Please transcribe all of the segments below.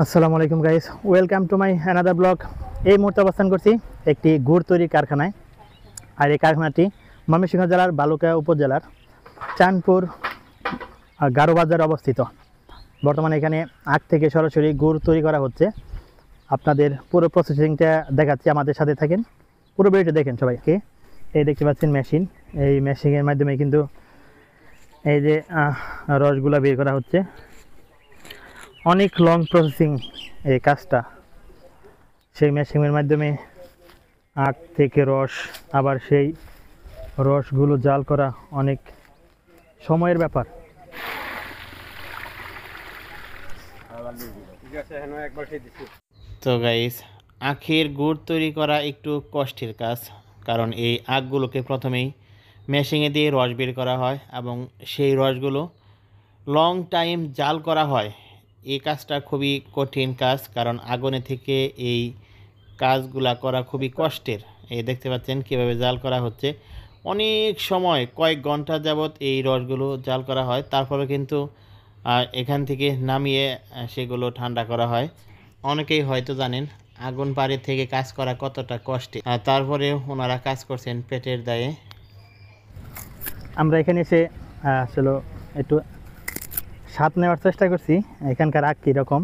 আসসালামু আলাইকুম guys, welcome to my another blog. এই মুহূর্তে অবস্থান করছি একটি গুড় তৈরি কারখানায়। আর এই কারখানাটি ময়মনসিংহ জেলার বালুকা উপজেলার চাঁদপুর গারো বাজারে অবস্থিত। বর্তমানে এখানে আখ থেকে সরাসরি গুড় তৈরি করা হচ্ছে। আপনাদের পুরো প্রসেসিংটা দেখাচ্ছি, আমাদের সাথে থাকেন, পুরো ভিডিওটা দেখেন সবাইকে। এই দেখতে পাচ্ছেন মেশিন, এই মেশিনের মাধ্যমে কিন্তু এই যে রসগুলা বের করা হচ্ছে। অনেক লং প্রসেসিং এই কাজটা। সেই মেশিনের মাধ্যমে আখ থেকে রস, আবার সেই রসগুলো জাল করা অনেক সময়ের ব্যাপার। তো গাইস, আখের গুড় তৈরি করা একটু কষ্টের কাজ, কারণ এই আখগুলোকে প্রথমেই মেশিনে দিয়ে রস বের করা হয় এবং সেই রসগুলো লং টাইম জাল করা হয়। এই কাজটা খুবই কঠিন কাজ, কারণ আগুনে থেকে এই কাজগুলা করা খুবই কষ্টের। এই দেখতে পাচ্ছেন কীভাবে জাল করা হচ্ছে। অনেক সময় কয়েক ঘন্টা যাবৎ এই রসগুলো জাল করা হয়, তারপরে কিন্তু এখান থেকে নামিয়ে সেগুলো ঠান্ডা করা হয়। অনেকেই হয়তো জানেন আগুন পাড়ে থেকে কাজ করা কতটা কষ্টে, তারপরে ওনারা কাজ করছেন পেটের দায়ে। আমরা এখানে এসে আসলে একটু স্বাদ নেওয়ার চেষ্টা করছি এখানকার আখ কীরকম।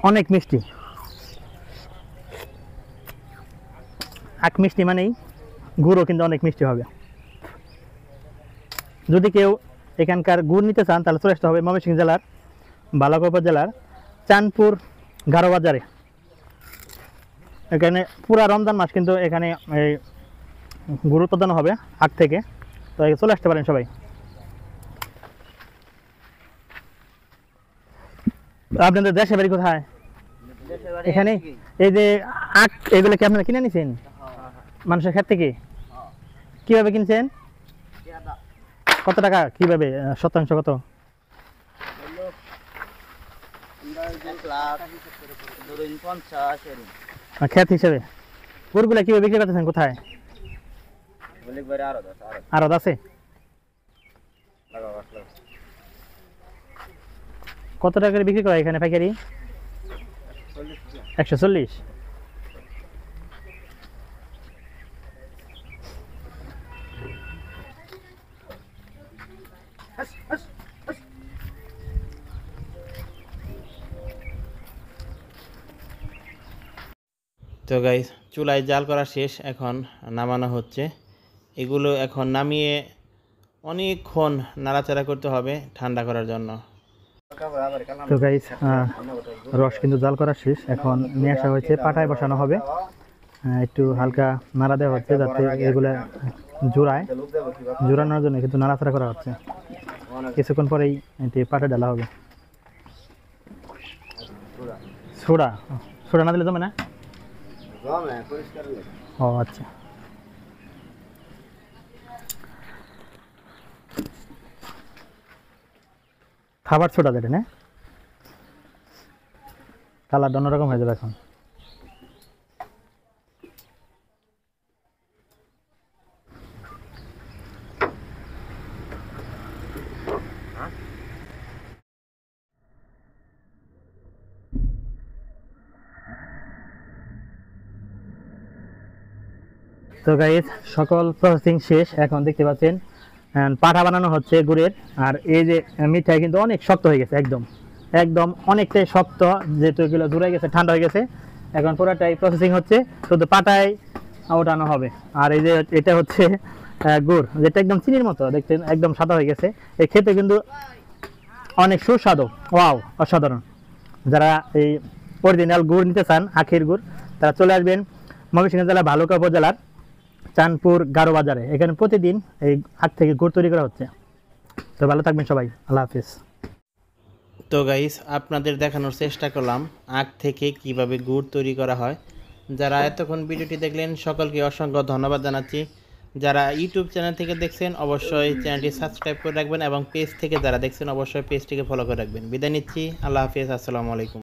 অনেক মিষ্টি। আখ মিষ্টি মানেই গুড়ও কিন্তু অনেক মিষ্টি হবে। যদি কেউ এখানকার গুড় নিতে চান তাহলে চলে আসতে হবে ময়মনসিংহ জেলার বালুকা উপজেলার চাঁদপুর গারো বাজারে। এখানে পুরা রমজান মাস কিন্তু এখানে এই গুড় উৎপাদন হবে আখ থেকে। তো চলে আসতে পারেন সবাই। আপনাদের দেশে বাড়ি কোথায়? এখানে এই যে আখ, এগুলো কি আপনারা কিনে নিছেন মানুষের ক্ষেত থেকে? কিভাবে কিনছেন? কত টাকা, কিভাবে, শতাংশ কত? ক্ষেত হিসেবে গুড়গুলা কিভাবে বিক্রি করতেছেন? কোথায় আড়ত আছে? কত টাকা করে বিক্রি করে এখানে পাইকারি? 140। তো গাইস, চুলায় জাল করা শেষ, এখন নামানো হচ্ছে। এগুলো এখন নামিয়ে অনেকক্ষণ নাড়াচাড়া করতে হবে ঠান্ডা করার জন্য। তো গাইস, রস কিন্তু জাল করা শেষ, এখন নিয়ে আসা হয়েছে, পাটায় বসানো হবে। একটু হালকা নাড়া দেওয়া হচ্ছে যাতে এগুলো জোড়ানোর জন্য কিন্তু নাড়াচাড়া করা হচ্ছে। কিছুক্ষণ পরেই এটি পাটে ডালা হবে। সোডা সোডা না দিলে জমে না? ও আচ্ছা। খাবার সোডা যেটা না, কালারটা অন্যরকম হয়ে যাবে এখন। তো গাইস, সকল প্রসেসিং শেষ, এখন দেখতে পাচ্ছেন পাঠা বানানো হচ্ছে গুড়ের। আর এই যে মিঠাই কিন্তু অনেক শক্ত হয়ে গেছে, একদম একদম অনেকটাই শক্ত, যেহেতু এগুলো দূরে গেছে, ঠান্ডা হয়ে গেছে। এখন পুরোটাই প্রসেসিং হচ্ছে, শুধু পাটায় ওঠানো হবে। আর এই যে এটা হচ্ছে গুড়, যেটা একদম চিনির মতো দেখছেন, একদম সাদা হয়ে গেছে। এই খেতে কিন্তু অনেক সুস্বাদু, ওয়াও, অসাধারণ। যারা এই অরিজিনাল গুড় নিতে চান, আখের গুড়, তারা চলে আসবেন ময়মনসিংহ জেলা বালুকা উপজেলার চাঁদপুর গারো বাজারে। এখানে প্রতিদিন এই আখ থেকে গুড় তৈরি করা হচ্ছে। তো ভালো থাকবেন সবাই, আল্লাহ হাফিজ। তো গাইস, আপনাদের দেখানোর চেষ্টা করলাম আখ থেকে কিভাবে গুড় তৈরি করা হয়। যারা এতক্ষণ ভিডিওটি দেখলেন সকলকে অসংখ্য ধন্যবাদ জানাচ্ছি। যারা ইউটিউব চ্যানেল থেকে দেখছেন অবশ্যই চ্যানেলটি সাবস্ক্রাইব করে রাখবেন এবং পেজ থেকে যারা দেখছেন অবশ্যই পেজটিকে ফলো করে রাখবেন। বিদায় নিচ্ছি, আল্লাহ হাফিজ, আসসালামু আলাইকুম।